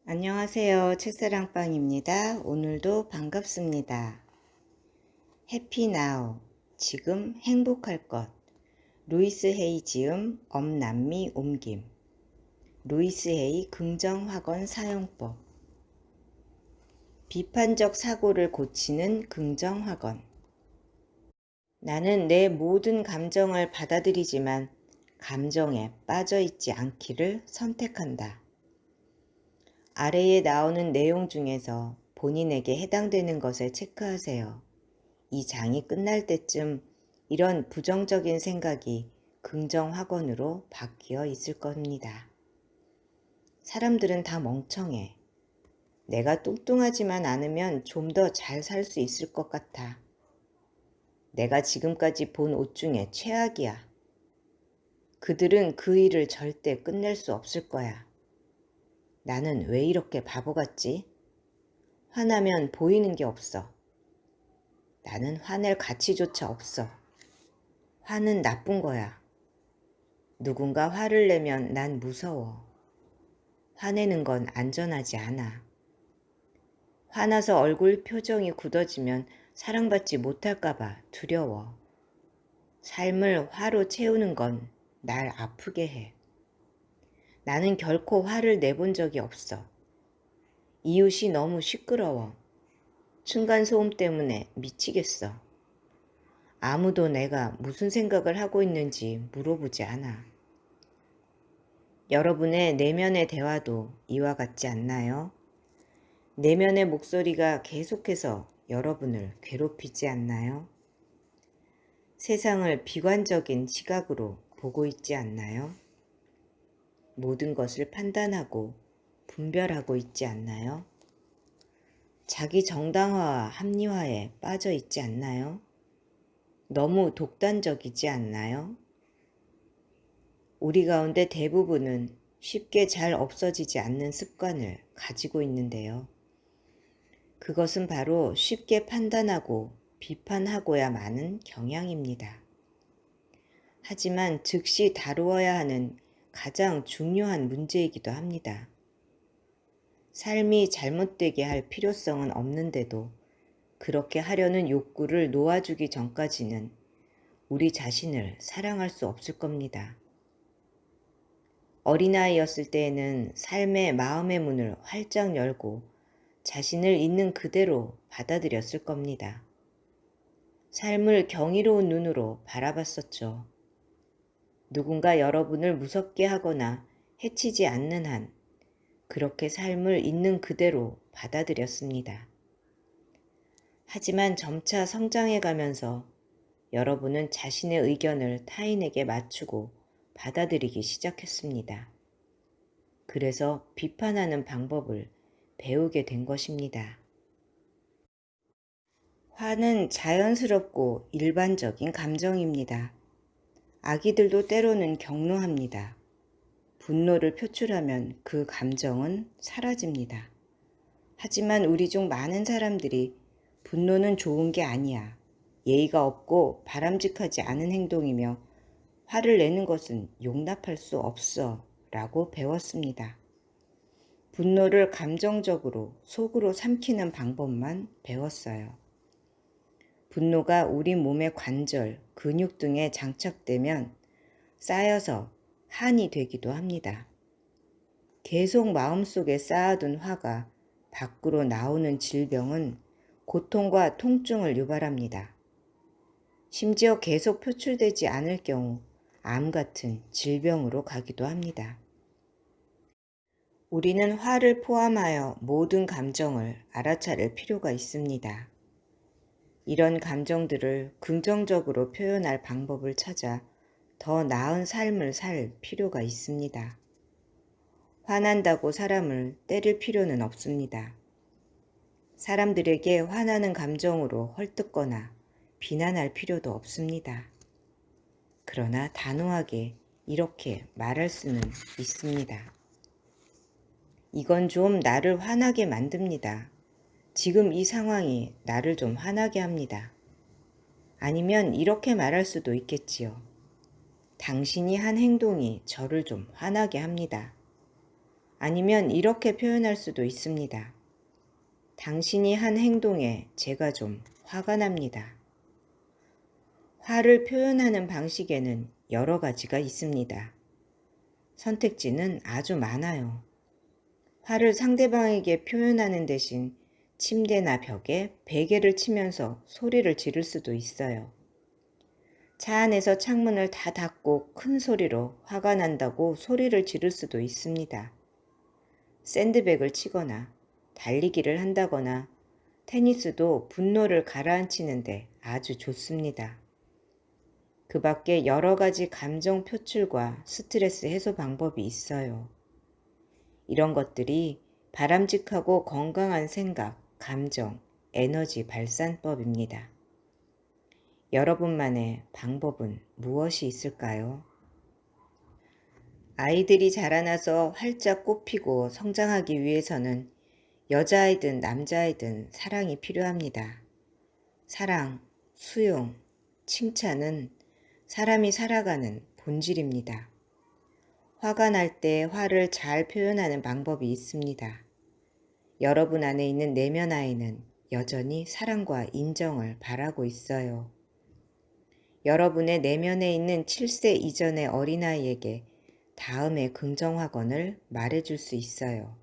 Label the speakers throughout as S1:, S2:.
S1: 안녕하세요. 책사랑방입니다. 오늘도 반갑습니다. 해피 나우, 지금 행복할 것. 루이스 헤이 지음, 엄남미 옮김. 루이스 헤이 긍정학원 사용법. 비판적 사고를 고치는 긍정학원. 나는 내 모든 감정을 받아들이지만 감정에 빠져 있지 않기를 선택한다. 아래에 나오는 내용 중에서 본인에게 해당되는 것을 체크하세요. 이 장이 끝날 때쯤 이런 부정적인 생각이 긍정 확언으로 바뀌어 있을 겁니다. 사람들은 다 멍청해. 내가 뚱뚱하지만 않으면 좀 더 잘 살 수 있을 것 같아. 내가 지금까지 본 옷 중에 최악이야. 그들은 그 일을 절대 끝낼 수 없을 거야. 나는 왜 이렇게 바보 같지? 화나면 보이는 게 없어. 나는 화낼 가치조차 없어. 화는 나쁜 거야. 누군가 화를 내면 난 무서워. 화내는 건 안전하지 않아. 화나서 얼굴 표정이 굳어지면 사랑받지 못할까봐 두려워. 삶을 화로 채우는 건 날 아프게 해. 나는 결코 화를 내본 적이 없어. 이웃이 너무 시끄러워. 층간소음 때문에 미치겠어. 아무도 내가 무슨 생각을 하고 있는지 물어보지 않아. 여러분의 내면의 대화도 이와 같지 않나요? 내면의 목소리가 계속해서 여러분을 괴롭히지 않나요? 세상을 비관적인 시각으로 보고 있지 않나요? 모든 것을 판단하고 분별하고 있지 않나요? 자기 정당화와 합리화에 빠져 있지 않나요? 너무 독단적이지 않나요? 우리 가운데 대부분은 쉽게 잘 없어지지 않는 습관을 가지고 있는데요. 그것은 바로 쉽게 판단하고 비판하고야 마는 경향입니다. 하지만 즉시 다루어야 하는 가장 중요한 문제이기도 합니다. 삶이 잘못되게 할 필요성은 없는데도 그렇게 하려는 욕구를 놓아주기 전까지는 우리 자신을 사랑할 수 없을 겁니다. 어린아이였을 때에는 삶의 마음의 문을 활짝 열고 자신을 있는 그대로 받아들였을 겁니다. 삶을 경이로운 눈으로 바라봤었죠. 누군가 여러분을 무섭게 하거나 해치지 않는 한 그렇게 삶을 있는 그대로 받아들였습니다. 하지만 점차 성장해 가면서 여러분은 자신의 의견을 타인에게 맞추고 받아들이기 시작했습니다. 그래서 비판하는 방법을 배우게 된 것입니다. 화는 자연스럽고 일반적인 감정입니다. 아기들도 때로는 격노합니다. 분노를 표출하면 그 감정은 사라집니다. 하지만 우리 중 많은 사람들이 분노는 좋은 게 아니야. 예의가 없고 바람직하지 않은 행동이며 화를 내는 것은 용납할 수 없어 라고 배웠습니다. 분노를 감정적으로 속으로 삼키는 방법만 배웠어요. 분노가 우리 몸의 관절, 근육 등에 장착되면 쌓여서 한이 되기도 합니다. 계속 마음속에 쌓아둔 화가 밖으로 나오는 질병은 고통과 통증을 유발합니다. 심지어 계속 표출되지 않을 경우 암 같은 질병으로 가기도 합니다. 우리는 화를 포함하여 모든 감정을 알아차릴 필요가 있습니다. 이런 감정들을 긍정적으로 표현할 방법을 찾아 더 나은 삶을 살 필요가 있습니다. 화난다고 사람을 때릴 필요는 없습니다. 사람들에게 화나는 감정으로 헐뜯거나 비난할 필요도 없습니다. 그러나 단호하게 이렇게 말할 수는 있습니다. 이건 좀 나를 화나게 만듭니다. 지금 이 상황이 나를 좀 화나게 합니다. 아니면 이렇게 말할 수도 있겠지요. 당신이 한 행동이 저를 좀 화나게 합니다. 아니면 이렇게 표현할 수도 있습니다. 당신이 한 행동에 제가 좀 화가 납니다. 화를 표현하는 방식에는 여러 가지가 있습니다. 선택지는 아주 많아요. 화를 상대방에게 표현하는 대신 침대나 벽에 베개를 치면서 소리를 지를 수도 있어요. 차 안에서 창문을 다 닫고 큰 소리로 화가 난다고 소리를 지를 수도 있습니다. 샌드백을 치거나 달리기를 한다거나 테니스도 분노를 가라앉히는데 아주 좋습니다. 그 밖에 여러 가지 감정 표출과 스트레스 해소 방법이 있어요. 이런 것들이 바람직하고 건강한 생각, 감정, 에너지 발산법입니다. 여러분만의 방법은 무엇이 있을까요? 아이들이 자라나서 활짝 꽃피고 성장하기 위해서는 여자아이든 남자아이든 사랑이 필요합니다. 사랑, 수용, 칭찬은 사람이 살아가는 본질입니다. 화가 날 때 화를 잘 표현하는 방법이 있습니다. 여러분 안에 있는 내면 아이는 여전히 사랑과 인정을 바라고 있어요. 여러분의 내면에 있는 7세 이전의 어린아이에게 다음의 긍정확언을 말해줄 수 있어요.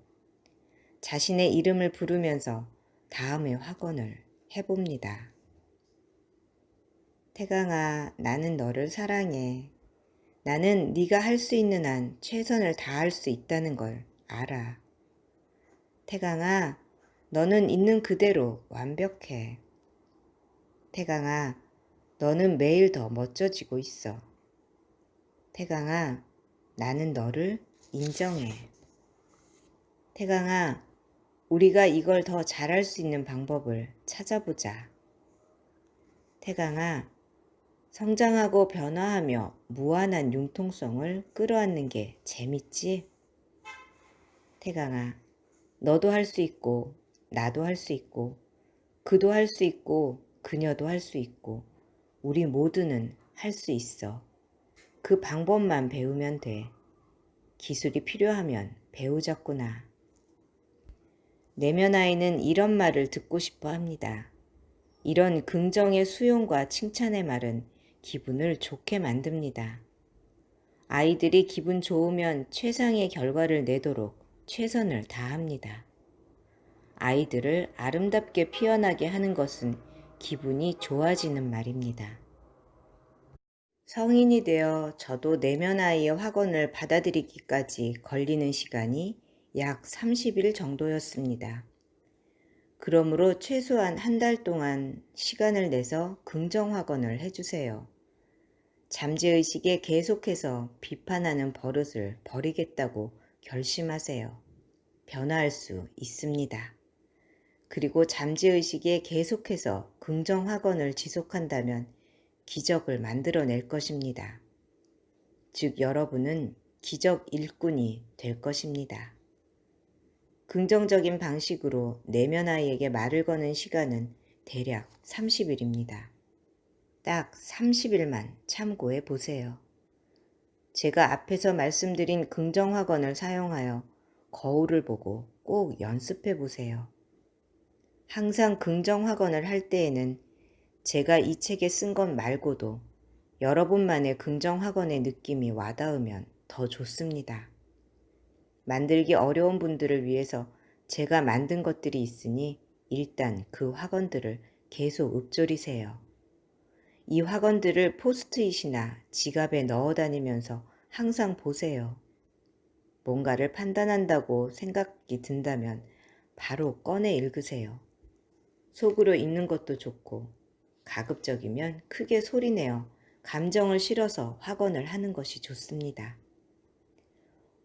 S1: 자신의 이름을 부르면서 다음의 확언을 해봅니다. 태강아, 나는 너를 사랑해. 나는 네가 할 수 있는 한 최선을 다할 수 있다는 걸 알아. 태강아, 너는 있는 그대로 완벽해. 태강아, 너는 매일 더 멋져지고 있어. 태강아, 나는 너를 인정해. 태강아, 우리가 이걸 더 잘할 수 있는 방법을 찾아보자. 태강아, 성장하고 변화하며 무한한 융통성을 끌어안는 게 재밌지? 태강아, 너도 할 수 있고, 나도 할 수 있고, 그도 할 수 있고, 그녀도 할 수 있고, 우리 모두는 할 수 있어. 그 방법만 배우면 돼. 기술이 필요하면 배우자꾸나. 내면 아이는 이런 말을 듣고 싶어 합니다. 이런 긍정의 수용과 칭찬의 말은 기분을 좋게 만듭니다. 아이들이 기분 좋으면 최상의 결과를 내도록 최선을 다합니다. 아이들을 아름답게 피어나게 하는 것은 기분이 좋아지는 말입니다. 성인이 되어 저도 내면 아이의 확언을 받아들이기까지 걸리는 시간이 약 30일 정도였습니다. 그러므로 최소한 한 달 동안 시간을 내서 긍정 확언을 해주세요. 잠재의식에 계속해서 비판하는 버릇을 버리겠다고 결심하세요. 변화할 수 있습니다. 그리고 잠재의식에 계속해서 긍정 확언을 지속한다면 기적을 만들어낼 것입니다. 즉 여러분은 기적 일꾼이 될 것입니다. 긍정적인 방식으로 내면 아이에게 말을 거는 시간은 대략 30일입니다. 딱 30일만 참고해 보세요. 제가 앞에서 말씀드린 긍정학원을 사용하여 거울을 보고 꼭 연습해 보세요. 항상 긍정학원을 할 때에는 제가 이 책에 쓴 것 말고도 여러분만의 긍정학원의 느낌이 와닿으면 더 좋습니다. 만들기 어려운 분들을 위해서 제가 만든 것들이 있으니 일단 그 학원들을 계속 읊조리세요. 이 학원들을 포스트잇이나 지갑에 넣어 다니면서 항상 보세요. 뭔가를 판단한다고 생각이 든다면 바로 꺼내 읽으세요. 속으로 읽는 것도 좋고 가급적이면 크게 소리내어 감정을 실어서 확언을 하는 것이 좋습니다.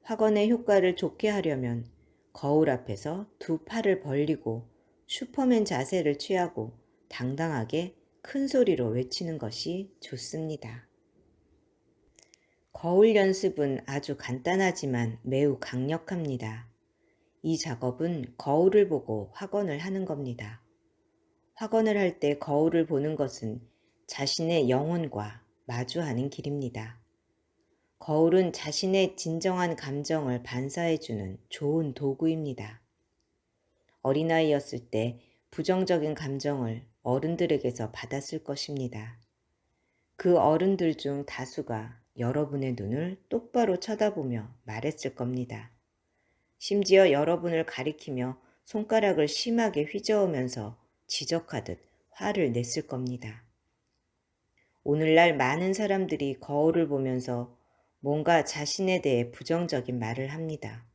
S1: 확언의 효과를 좋게 하려면 거울 앞에서 두 팔을 벌리고 슈퍼맨 자세를 취하고 당당하게 큰 소리로 외치는 것이 좋습니다. 거울 연습은 아주 간단하지만 매우 강력합니다. 이 작업은 거울을 보고 확언을 하는 겁니다. 확언을 할 때 거울을 보는 것은 자신의 영혼과 마주하는 길입니다. 거울은 자신의 진정한 감정을 반사해주는 좋은 도구입니다. 어린아이였을 때 부정적인 감정을 어른들에게서 받았을 것입니다. 그 어른들 중 다수가 여러분의 눈을 똑바로 쳐다보며 말했을 겁니다. 심지어 여러분을 가리키며 손가락을 심하게 휘저으면서 지적하듯 화를 냈을 겁니다. 오늘날 많은 사람들이 거울을 보면서 뭔가 자신에 대해 부정적인 말을 합니다.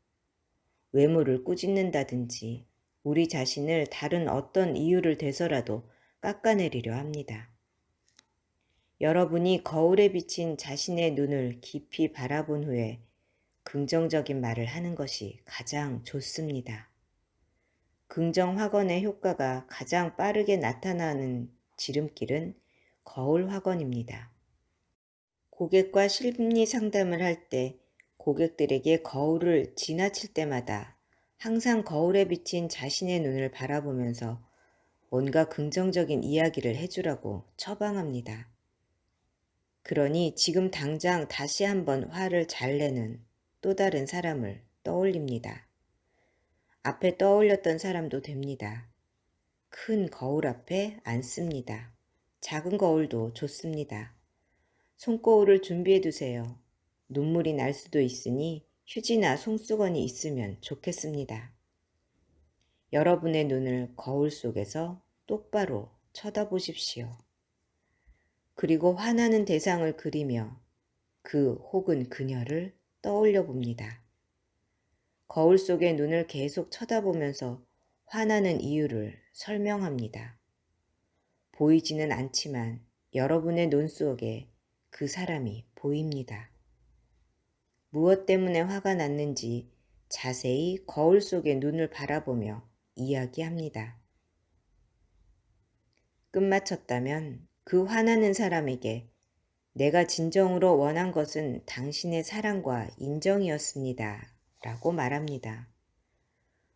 S1: 외모를 꾸짖는다든지 우리 자신을 다른 어떤 이유를 대서라도 깎아내리려 합니다. 여러분이 거울에 비친 자신의 눈을 깊이 바라본 후에 긍정적인 말을 하는 것이 가장 좋습니다. 긍정 확언의 효과가 가장 빠르게 나타나는 지름길은 거울 확언입니다. 고객과 심리 상담을 할 때 고객들에게 거울을 지나칠 때마다 항상 거울에 비친 자신의 눈을 바라보면서 뭔가 긍정적인 이야기를 해주라고 처방합니다. 그러니 지금 당장 다시 한번 화를 잘 내는 또 다른 사람을 떠올립니다. 앞에 떠올렸던 사람도 됩니다. 큰 거울 앞에 앉습니다. 작은 거울도 좋습니다. 손거울을 준비해 두세요. 눈물이 날 수도 있으니 휴지나 손수건이 있으면 좋겠습니다. 여러분의 눈을 거울 속에서 똑바로 쳐다보십시오. 그리고 화나는 대상을 그리며 그 혹은 그녀를 떠올려 봅니다. 거울 속의 눈을 계속 쳐다보면서 화나는 이유를 설명합니다. 보이지는 않지만 여러분의 눈 속에 그 사람이 보입니다. 무엇 때문에 화가 났는지 자세히 거울 속의 눈을 바라보며 이야기합니다. 끝마쳤다면 그 화나는 사람에게 내가 진정으로 원한 것은 당신의 사랑과 인정이었습니다. 라고 말합니다.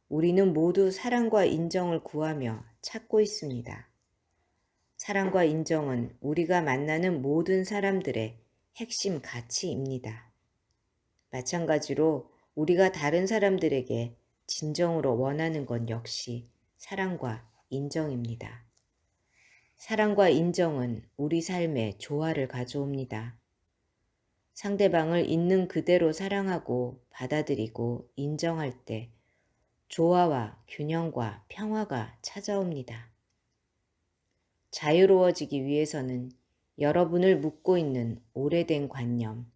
S1: 우리는 모두 사랑과 인정을 구하며 찾고 있습니다. 사랑과 인정은 우리가 만나는 모든 사람들의 핵심 가치입니다. 마찬가지로 우리가 다른 사람들에게 진정으로 원하는 건 역시 사랑과 인정입니다. 사랑과 인정은 우리 삶에 조화를 가져옵니다. 상대방을 있는 그대로 사랑하고 받아들이고 인정할 때 조화와 균형과 평화가 찾아옵니다. 자유로워지기 위해서는 여러분을 묶고 있는 오래된 관념,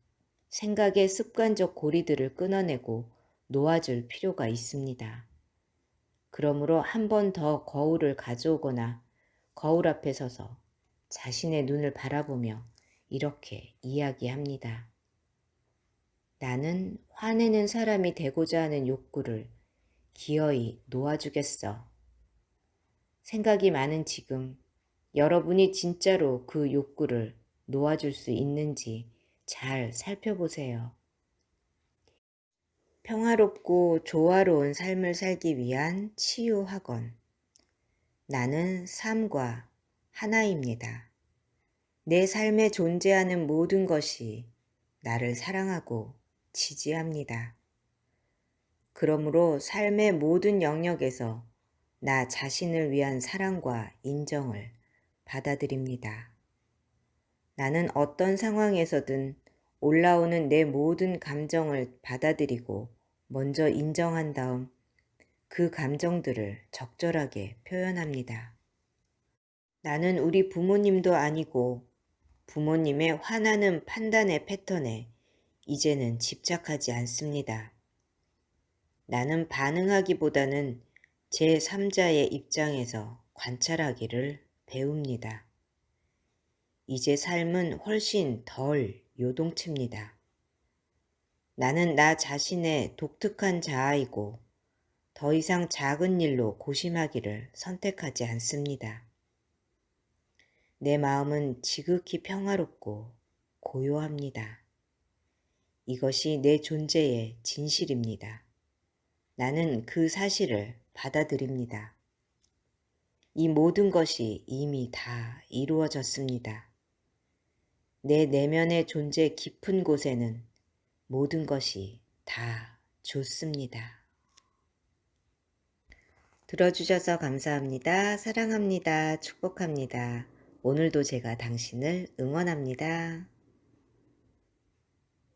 S1: 생각의 습관적 고리들을 끊어내고 놓아줄 필요가 있습니다. 그러므로 한 번 더 거울을 가져오거나 거울 앞에 서서 자신의 눈을 바라보며 이렇게 이야기합니다. 나는 화내는 사람이 되고자 하는 욕구를 기어이 놓아주겠어. 생각이 많은 지금 여러분이 진짜로 그 욕구를 놓아줄 수 있는지 잘 살펴보세요. 평화롭고 조화로운 삶을 살기 위한 치유 학원. 나는 삶과 하나입니다. 내 삶에 존재하는 모든 것이 나를 사랑하고 지지합니다. 그러므로 삶의 모든 영역에서 나 자신을 위한 사랑과 인정을 받아들입니다. 나는 어떤 상황에서든 올라오는 내 모든 감정을 받아들이고 먼저 인정한 다음 그 감정들을 적절하게 표현합니다. 나는 우리 부모님도 아니고 부모님의 화나는 판단의 패턴에 이제는 집착하지 않습니다. 나는 반응하기보다는 제3자의 입장에서 관찰하기를 배웁니다. 이제 삶은 훨씬 덜 요동칩니다. 나는 나 자신의 독특한 자아이고 더 이상 작은 일로 고심하기를 선택하지 않습니다. 내 마음은 지극히 평화롭고 고요합니다. 이것이 내 존재의 진실입니다. 나는 그 사실을 받아들입니다. 이 모든 것이 이미 다 이루어졌습니다. 내 내면의 존재 깊은 곳에는 모든 것이 다 좋습니다. 들어주셔서 감사합니다. 사랑합니다. 축복합니다. 오늘도 제가 당신을 응원합니다.